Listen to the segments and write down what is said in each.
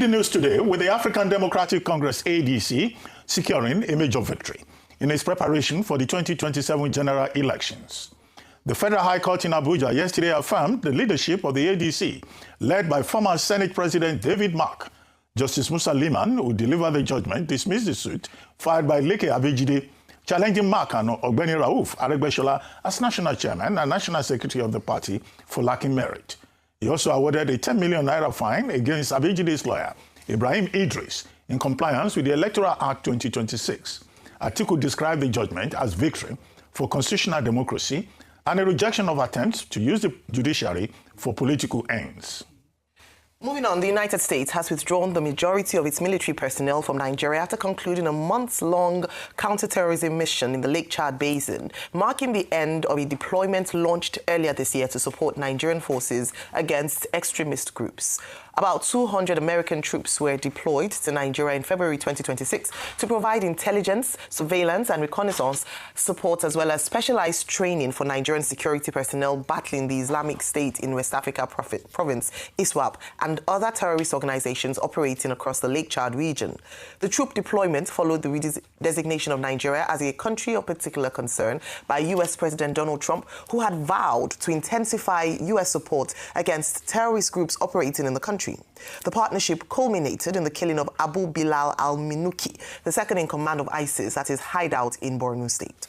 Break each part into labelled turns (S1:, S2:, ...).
S1: The news today with the African Democratic Congress ADC securing a major victory in its preparation for the 2027 general elections. The Federal High Court in Abuja yesterday affirmed the leadership of the ADC, led by former Senate President David Mark. Justice Musa Liman, who delivered the judgment, dismissed the suit filed by Leke Abejide, challenging Mark and Ogbeni Rauf Aregbesola as national chairman and national secretary of the party for lacking merit. He also awarded a 10 million naira fine against Abejide's lawyer, Ibrahim Idris, in compliance with the Electoral Act 2026. Atiku described the judgment as victory for constitutional democracy and a rejection of attempts to use the judiciary for political ends.
S2: Moving on, the United States has withdrawn the majority of its military personnel from Nigeria after concluding a months-long counterterrorism mission in the Lake Chad Basin, marking the end of a deployment launched earlier this year to support Nigerian forces against extremist groups. About 200 American troops were deployed to Nigeria in February 2026 to provide intelligence, surveillance and reconnaissance support, as well as specialized training for Nigerian security personnel battling the Islamic State in West Africa province, ISWAP, and other terrorist organizations operating across the Lake Chad region. The troop deployment followed the designation of Nigeria as a country of particular concern by U.S. President Donald Trump, who had vowed to intensify U.S. support against terrorist groups operating in the country. The partnership culminated in the killing of Abu Bilal al-Minuki, the second in command of ISIS at his hideout in Borno State.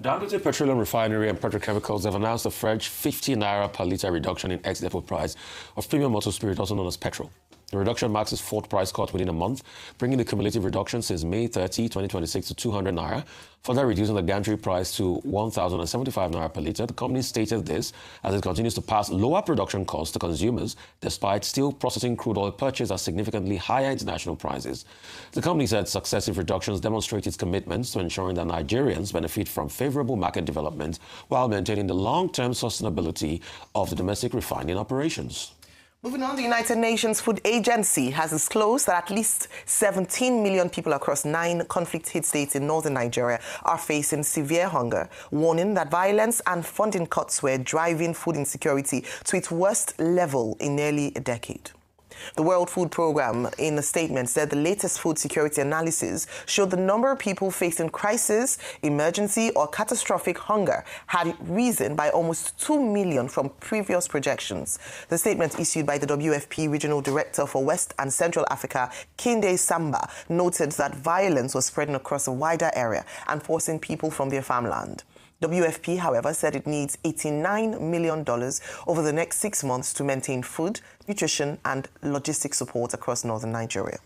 S3: Dangote Petroleum Refinery and Petrochemicals have announced a fresh 50 naira per litre reduction in ex-depot price of premium motor spirit, also known as petrol. The reduction marks its fourth price cut within a month, bringing the cumulative reduction since May 30, 2026 to 200 naira, further reducing the gantry price to 1,075 naira per litre. The company stated this as it continues to pass lower production costs to consumers, despite still processing crude oil purchased at significantly higher international prices. The company said successive reductions demonstrate its commitments to ensuring that Nigerians benefit from favourable market development while maintaining the long-term sustainability of the domestic refining operations.
S2: Moving on, the United Nations Food Agency has disclosed that at least 17 million people across 9 conflict-hit states in northern Nigeria are facing severe hunger, warning that violence and funding cuts were driving food insecurity to its worst level in nearly a decade. The World Food Programme, in a statement, said the latest food security analysis showed the number of people facing crisis, emergency or catastrophic hunger had risen by almost 2 million from previous projections. The statement issued by the WFP Regional Director for West and Central Africa, Kinde Samba, noted that violence was spreading across a wider area and forcing people from their farmland. WFP, however, said it needs $89 million over the next 6 months to maintain food, nutrition and logistics support across northern Nigeria.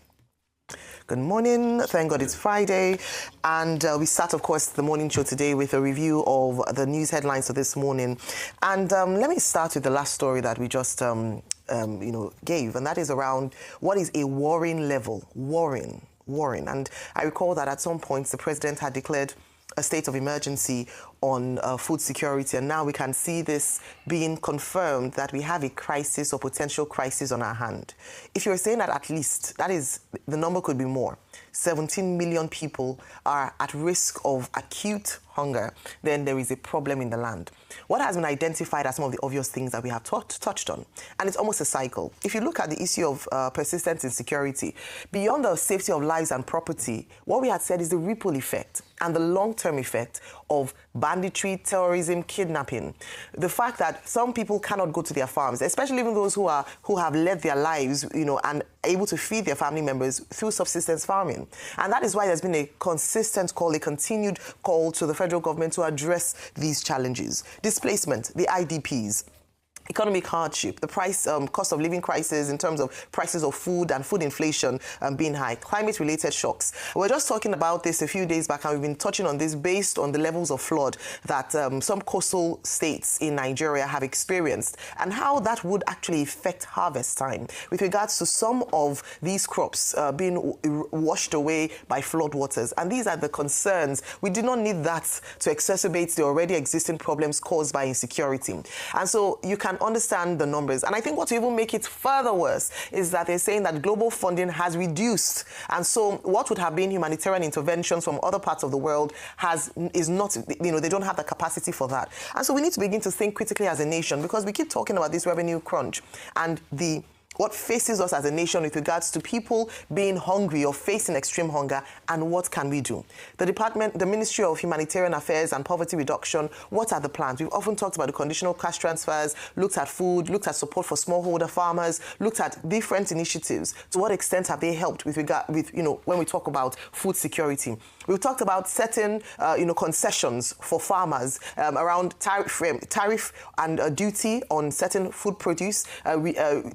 S2: Good morning. Thank God it's Friday. And we start, of course, the morning show today with a review of the news headlines for this morning. And let me start with the last story that we just gave, and that is around what is a worrying level. Worrying. And I recall that at some points the president had declared a state of emergency on food security, and now we can see this being confirmed that we have a crisis or potential crisis on our hand. If you're saying that at least, that is, the number could be more. 17 million people are at risk of acute hunger, then there is a problem in the land. What has been identified as some of the obvious things that we have touched on, and it's almost a cycle. If you look at the issue of persistent insecurity, beyond the safety of lives and property, what we had said is the ripple effect and the long-term effect of banditry, terrorism, kidnapping. The fact that some people cannot go to their farms, especially even those who have led their lives, and able to feed their family members through subsistence farming. And that is why there's been a consistent call, a continued call to the federal government to address these challenges. Displacement, the IDPs. Economic hardship, the cost of living crisis in terms of prices of food and food inflation being high, climate-related shocks. We were just talking about this a few days back, and we've been touching on this based on the levels of flood that some coastal states in Nigeria have experienced, and how that would actually affect harvest time with regards to some of these crops being washed away by flood waters. And these are the concerns. We do not need that to exacerbate the already existing problems caused by insecurity. And so you can understand the numbers. And I think what will even make it further worse is that they're saying that global funding has reduced. And so what would have been humanitarian interventions from other parts of the world is not, they don't have the capacity for that. And so we need to begin to think critically as a nation, because we keep talking about this revenue crunch and the what faces us as a nation with regards to people being hungry or facing extreme hunger, and what can we do? The Ministry of Humanitarian Affairs and Poverty Reduction, what are the plans? We've often talked about the conditional cash transfers, looked at food, looked at support for smallholder farmers, looked at different initiatives. To what extent have they helped with when we talk about food security? We've talked about certain, concessions for farmers around tariff and duty on certain food produce,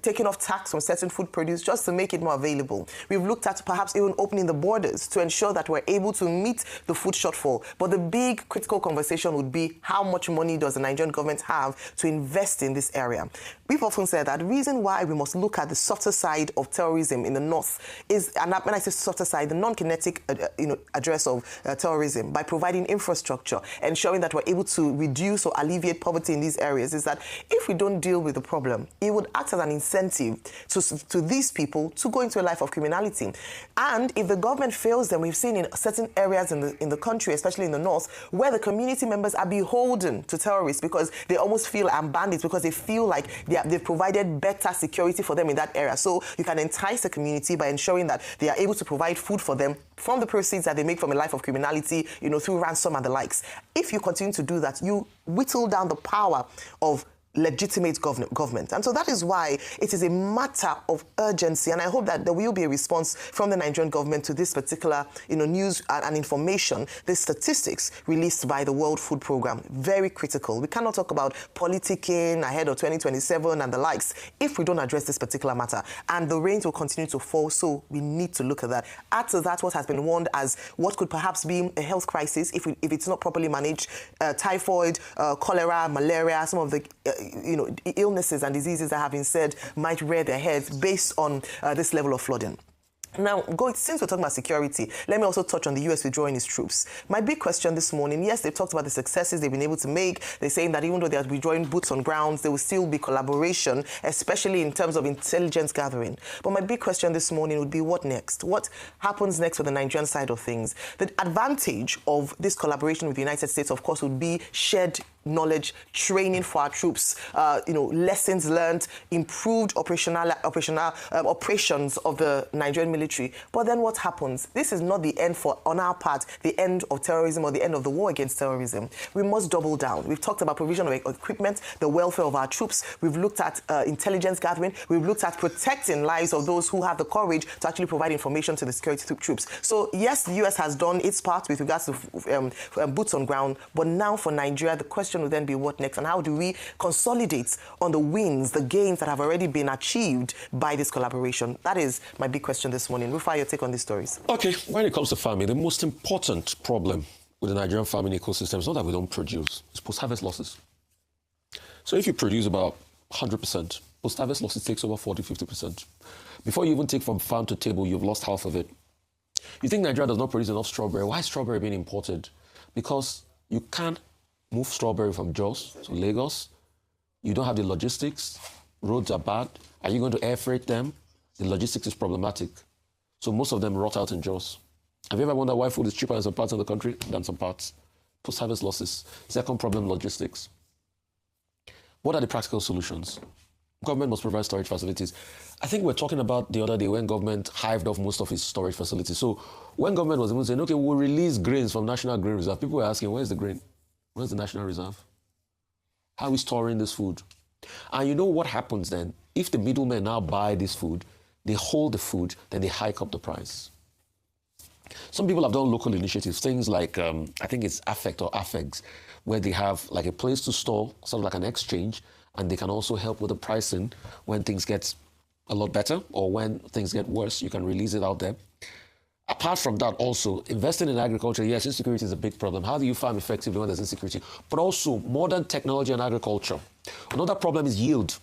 S2: taking off tax on certain food produce just to make it more available. We've looked at perhaps even opening the borders to ensure that we're able to meet the food shortfall. But the big critical conversation would be how much money does the Nigerian government have to invest in this area? We've often said that the reason why we must look at the softer side of terrorism in the north is, and when I say softer side, the non-kinetic address of terrorism, by providing infrastructure, ensuring that we're able to reduce or alleviate poverty in these areas, is that if we don't deal with the problem, it would act as an incentive to these people to go into a life of criminality. And if the government fails them, we've seen in certain areas in the country, especially in the north, where the community members are beholden to terrorists because they almost feel and bandits because they feel like they've provided better security for them in that area. So you can entice the community by ensuring that they are able to provide food for them from the proceeds that they make from a life of criminality, through ransom and the likes. If you continue to do that, you whittle down the power of legitimate government. And so that is why it is a matter of urgency, and I hope that there will be a response from the Nigerian government to this particular news and information, the statistics released by the World Food Programme. Very critical. We cannot talk about politicking ahead of 2027 and the likes if we don't address this particular matter. And the rains will continue to fall, so we need to look at that. Add to that what has been warned as what could perhaps be a health crisis if it's not properly managed, typhoid, cholera, malaria, some of the illnesses and diseases that have been said might rear their heads based on this level of flooding. Now, since we're talking about security, let me also touch on the U.S. withdrawing its troops. My big question this morning, yes, they've talked about the successes they've been able to make. They're saying that even though they're withdrawing boots on grounds, there will still be collaboration, especially in terms of intelligence gathering. But my big question this morning would be, what next? What happens next with the Nigerian side of things? The advantage of this collaboration with the United States, of course, would be shared knowledge, training for our troops, lessons learned, improved operations of the Nigerian military. But then what happens? This is not the end on our part, the end of terrorism or the end of the war against terrorism. We must double down. We've talked about provision of equipment, the welfare of our troops. We've looked at intelligence gathering. We've looked at protecting lives of those who have the courage to actually provide information to the security troops. So yes, the U.S. has done its part with regards to boots on ground, but now for Nigeria, the question will then be what next, and how do we consolidate on the wins, the gains that have already been achieved by this collaboration? That is my big question this morning. Rufai, your take on these stories.
S3: Okay, when it comes to farming, the most important problem with the Nigerian farming ecosystem is not that we don't produce, it's post-harvest losses. So if you produce about 100%, post-harvest losses takes over 40-50%. Before you even take from farm to table, you've lost half of it. You think Nigeria does not produce enough strawberry. Why is strawberry being imported? Because you can't move strawberry from Jos to Lagos. You don't have the logistics. Roads are bad. Are you going to air freight them? The logistics is problematic. So most of them rot out in Jos. Have you ever wondered why food is cheaper in some parts of the country than some parts? Post-harvest losses. Second problem, logistics. What are the practical solutions? Government must provide storage facilities. I think we were talking about the other day when government hived off most of its storage facilities. So when government was even saying, okay, we'll release grains from National Grain Reserve, people were asking, where's the grain? Where's the National Reserve? How are we storing this food? And you know what happens then? If the middlemen now buy this food, they hold the food, then they hike up the price. Some people have done local initiatives, things like, I think it's Affect or Affegs, where they have like a place to store, sort of like an exchange, and they can also help with the pricing when things get a lot better or when things get worse, you can release it out there. Apart from that, also, investing in agriculture, yes, insecurity is a big problem. How do you farm effectively when there's insecurity? But also, modern technology and agriculture. Another problem is yield.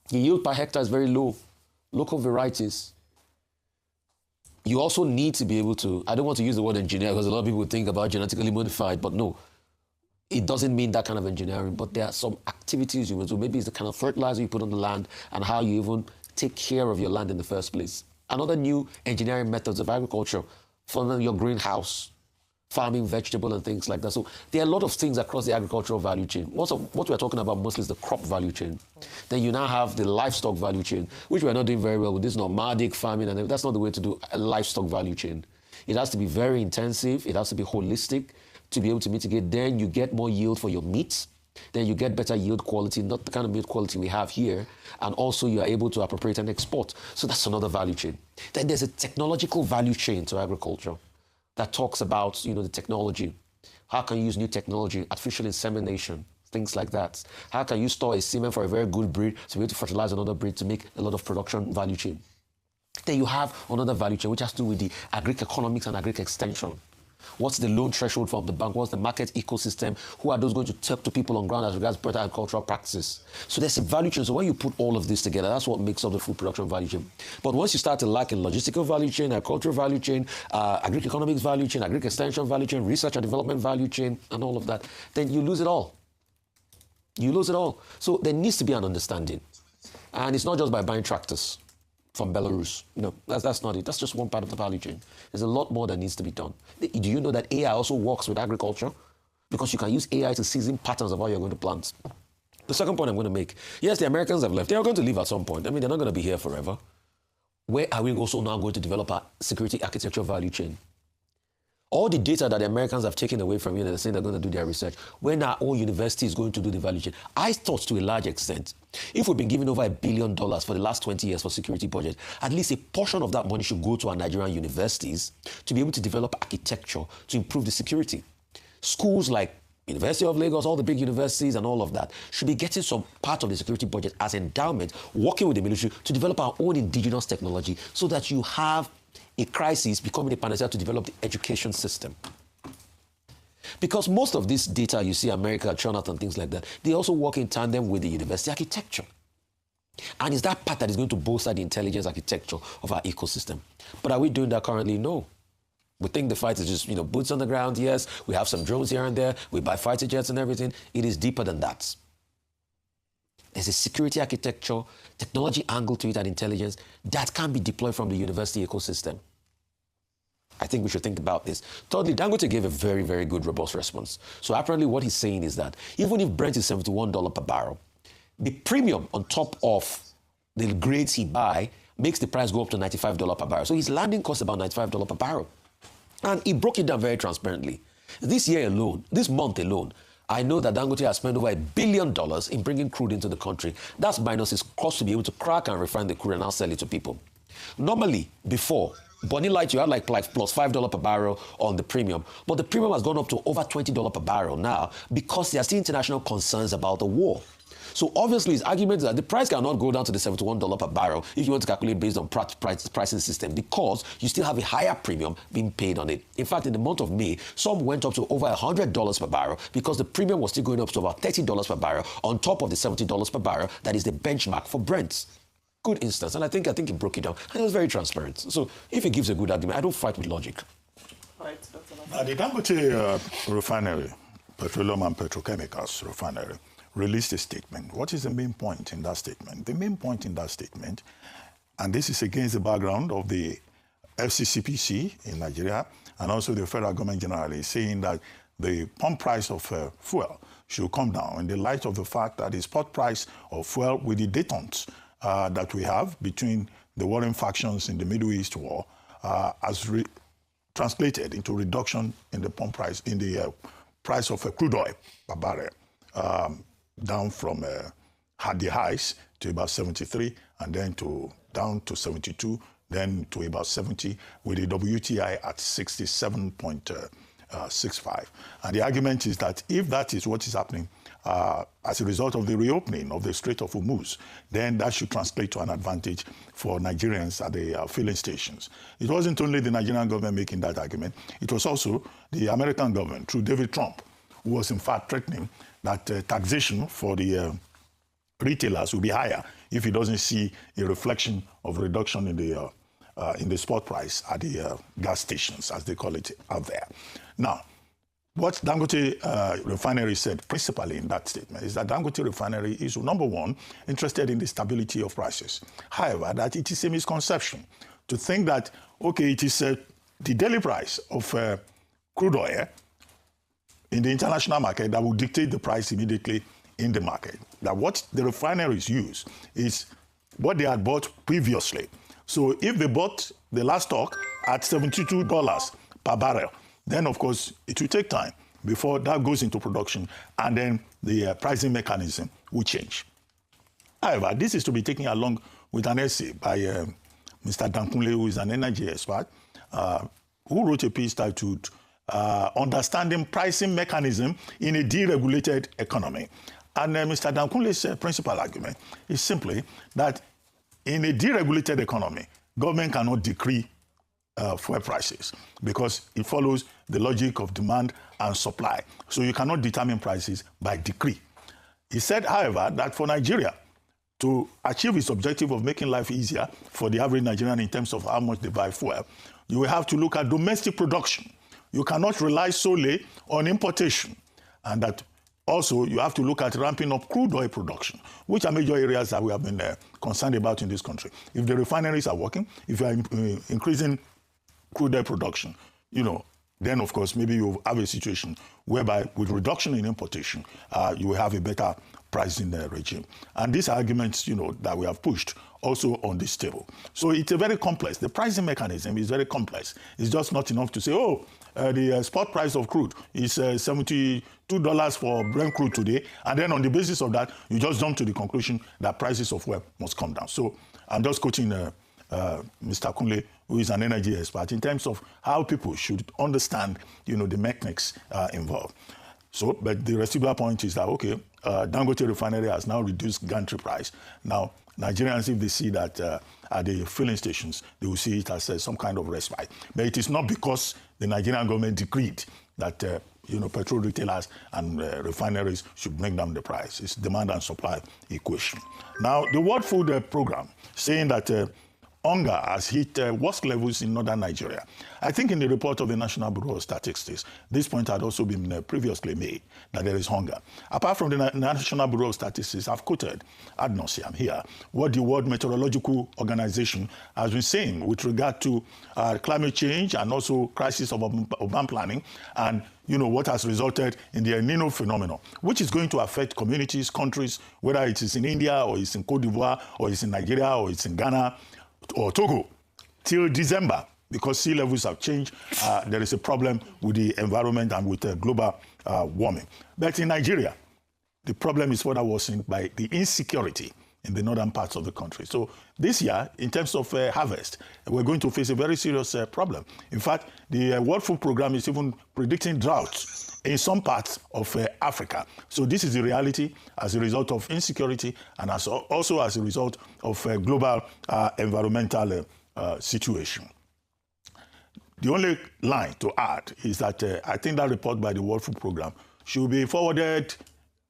S3: The yield per hectare is very low. Local varieties. You also need to be able to, I don't want to use the word engineer because a lot of people would think about genetically modified, but no. It doesn't mean that kind of engineering, but there are some activities you will do. Maybe it's the kind of fertilizer you put on the land and how you even take care of your land in the first place. Another new engineering methods of agriculture, for your greenhouse. farming vegetable and things like that. So there are a lot of things across the agricultural value chain. Most of what we're talking about mostly is the crop value chain. Then you now have the livestock value chain, which we're not doing very well with this nomadic farming, and that's not the way to do a livestock value chain. It has to be very intensive. It has to be holistic to be able to mitigate. Then you get more yield for your meat. Then you get better yield quality, not the kind of meat quality we have here. And also you are able to appropriate and export. So that's another value chain. Then there's a technological value chain to agriculture that talks about, the technology. How can you use new technology, artificial insemination, things like that? How can you store a semen for a very good breed to be able to fertilize another breed to make a lot of production value chain? Then you have another value chain which has to do with the agri-economics and agri-extension. What's the loan threshold from the bank? What's the market ecosystem? Who are those going to talk to people on ground as regards better agricultural practices? So there's a value chain. So when you put all of this together, that's what makes up the food production value chain. But once you start to lack in logistical value chain, agricultural value chain, agri-economics value chain, agri-extension value chain, research and development value chain, and all of that, then you lose it all. You lose it all. So there needs to be an understanding. And it's not just by buying tractors from Belarus. That's not it. That's just one part of the value chain. There's a lot more that needs to be done. Do you know that AI also works with agriculture? Because you can use AI to season patterns of how you're going to plant. The second point I'm going to make, yes, the Americans have left. They are going to leave at some point. They're not going to be here forever. Where are we also now going to develop our security architecture value chain? All the data that the Americans have taken away from you, they're saying they're going to do their research. When our own university is going to do the value chain? I thought to a large extent, if we've been giving over $1 billion for the last 20 years for security budget, at least a portion of that money should go to our Nigerian universities to be able to develop architecture to improve the security. Schools like University of Lagos, all the big universities and all of that should be getting some part of the security budget as endowment, working with the military to develop our own indigenous technology so that you have a crisis becoming a panacea to develop the education system. Because most of this data you see America churn out and things like that, they also work in tandem with the university architecture. And it's that part that is going to bolster the intelligence architecture of our ecosystem. But are we doing that currently? No. We think the fight is just, boots on the ground. Yes, we have some drones here and there. We buy fighter jets and everything. It is deeper than that. There's a security architecture, technology angle to it and intelligence that can be deployed from the university ecosystem. I think we should think about this. Thirdly, Dangote gave a very, very good, robust response. So apparently what he's saying is that even if Brent is $71 per barrel, the premium on top of the grades he buy makes the price go up to $95 per barrel. So his landing costs about $95 per barrel. And he broke it down very transparently. This month alone, I know that Dangote has spent over $1 billion in bringing crude into the country. That's minus his cost to be able to crack and refine the crude and now sell it to people. Normally, before, Bonny Light, you had like plus $5 per barrel on the premium. But the premium has gone up to over $20 per barrel now because there are still international concerns about the war. So obviously his argument is that the price cannot go down to the $71 per barrel if you want to calculate based on pricing system because you still have a higher premium being paid on it. In fact, in the month of May, some went up to over $100 per barrel because the premium was still going up to about $30 per barrel on top of the $70 per barrel that is the benchmark for Brent. Good instance. And I think he broke it down. And it was very transparent. So if he gives a good argument, I don't fight with logic.
S2: Right.
S1: Now, the Dangote refinery, petroleum and petrochemicals refinery, released a statement. What is the main point in that statement? The main point in that statement, and this is against the background of the FCCPC in Nigeria and also the federal government generally, saying that the pump price of fuel should come down in the light of the fact that the spot price of fuel with the detente that we have between the warring factions in the Middle East war has translated into reduction in the pump price, in the price of crude oil per barrel. Down from had the highs to about 73 and then down to 72, then to about 70 with the WTI at 67.65. And the argument is that if that is what is happening as a result of the reopening of the Strait of Hormuz, then that should translate to an advantage for Nigerians at the filling stations. It wasn't only the Nigerian government making that argument, it was also the American government through David Trump, who was in fact threatening that taxation for the retailers will be higher if he doesn't see a reflection of reduction in the spot price at the gas stations, as they call it out there. Now, what Dangote Refinery said principally in that statement is that Dangote Refinery is, number one, interested in the stability of prices. However, that it is a misconception to think that, okay, it is the daily price of crude oil in the international market that will dictate the price immediately in the market. That what the refineries use is what they had bought previously. So if they bought the last stock at $72 per barrel, then of course it will take time before that goes into production, and then the pricing mechanism will change. However, this is to be taken along with an essay by Mr. Dankunle, who is an energy expert, who wrote a piece titled Understanding Pricing Mechanism in a Deregulated Economy. And Mr. Dankunle's principal argument is simply that in a deregulated economy, government cannot decree fuel prices because it follows the logic of demand and supply. So you cannot determine prices by decree. He said, however, that for Nigeria to achieve its objective of making life easier for the average Nigerian in terms of how much they buy fuel, you will have to look at domestic production. You cannot rely solely on importation. And that also you have to look at ramping up crude oil production, which are major areas that we have been concerned about in this country. If the refineries are working, if you are increasing crude oil production, then of course maybe you have a situation whereby with reduction in importation, you will have a better pricing regime. And these arguments, that we have pushed also on this table. So it's a very complex. The pricing mechanism is very complex. It's just not enough to say, the spot price of crude is $72 for Brent crude today, and then on the basis of that, you just jump to the conclusion that prices of oil must come down. So I'm just quoting Mr. Kunle, who is an energy expert, in terms of how people should understand, the mechanics involved. So, but the residual point is that, okay, Dangote refinery has now reduced gantry price. Now, Nigerians, if they see that at the filling stations, they will see it as some kind of respite. But it is not because the Nigerian government decreed that, petrol retailers and refineries should bring down the price. It's demand and supply equation. Now, the World Food Program saying that hunger has hit worst levels in northern Nigeria. I think in the report of the National Bureau of Statistics, this point had also been previously made, that there is hunger. Apart from the National Bureau of Statistics, I've quoted ad nauseam here what the World Meteorological Organization has been saying with regard to climate change and also crisis of urban planning, and what has resulted in the El Nino phenomenon, which is going to affect communities, countries, whether it is in India or it's in Cote d'Ivoire or it's in Nigeria or it's in Ghana or Togo, till December, because sea levels have changed. There is a problem with the environment and with global warming. But in Nigeria, the problem is further worsened by the insecurity in the northern parts of the country. So this year, in terms of harvest, we're going to face a very serious problem. In fact, the World Food Program is even predicting droughts in some parts of Africa. So this is the reality as a result of insecurity and also as a result of global environmental situation. The only line to add is that I think that report by the World Food Program should be forwarded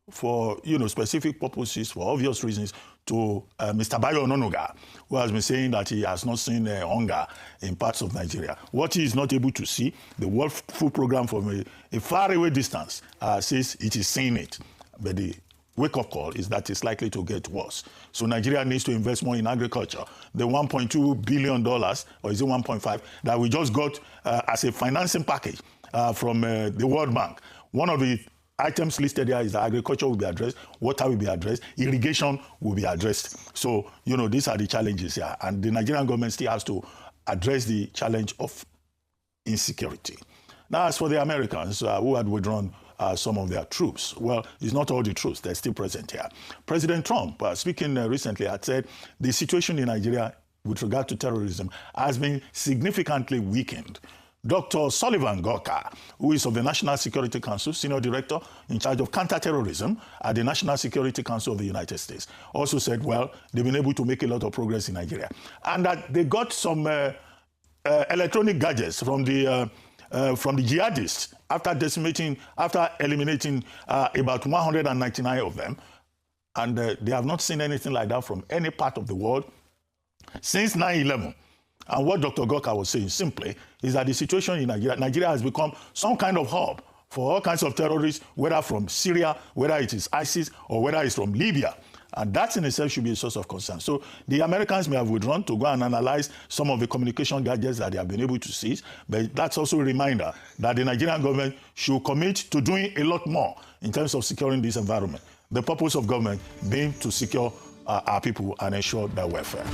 S1: for specific purposes, for obvious reasons, to Mr. Bayo Ononuga, who has been saying that he has not seen hunger in parts of Nigeria. What he is not able to see, the World Food Program from a faraway distance says it is seeing it. But the wake-up call is that it's likely to get worse. So Nigeria needs to invest more in agriculture. The $1.2 billion, or is it 1.5, that we just got as a financing package from the World Bank. One of the items listed here is that agriculture will be addressed, water will be addressed, irrigation will be addressed. So, these are the challenges here. And the Nigerian government still has to address the challenge of insecurity. Now, as for the Americans who had withdrawn some of their troops, well, it's not all the troops. They're still present here. President Trump, speaking recently, had said the situation in Nigeria with regard to terrorism has been significantly weakened. Dr. Sullivan Gorka, who is of the National Security Council, Senior Director in charge of Counterterrorism at the National Security Council of the United States, also said, well, they've been able to make a lot of progress in Nigeria. And that they got some electronic gadgets from the jihadists after eliminating about 199 of them. And they have not seen anything like that from any part of the world since 9/11. And what Dr. Gorka was saying simply is that the situation in Nigeria has become some kind of hub for all kinds of terrorists, whether from Syria, whether it is ISIS, or whether it's from Libya. And that in itself should be a source of concern. So the Americans may have withdrawn to go and analyze some of the communication gadgets that they have been able to seize, but that's also a reminder that the Nigerian government should commit to doing a lot more in terms of securing this environment. The purpose of government being to secure our people and ensure their welfare.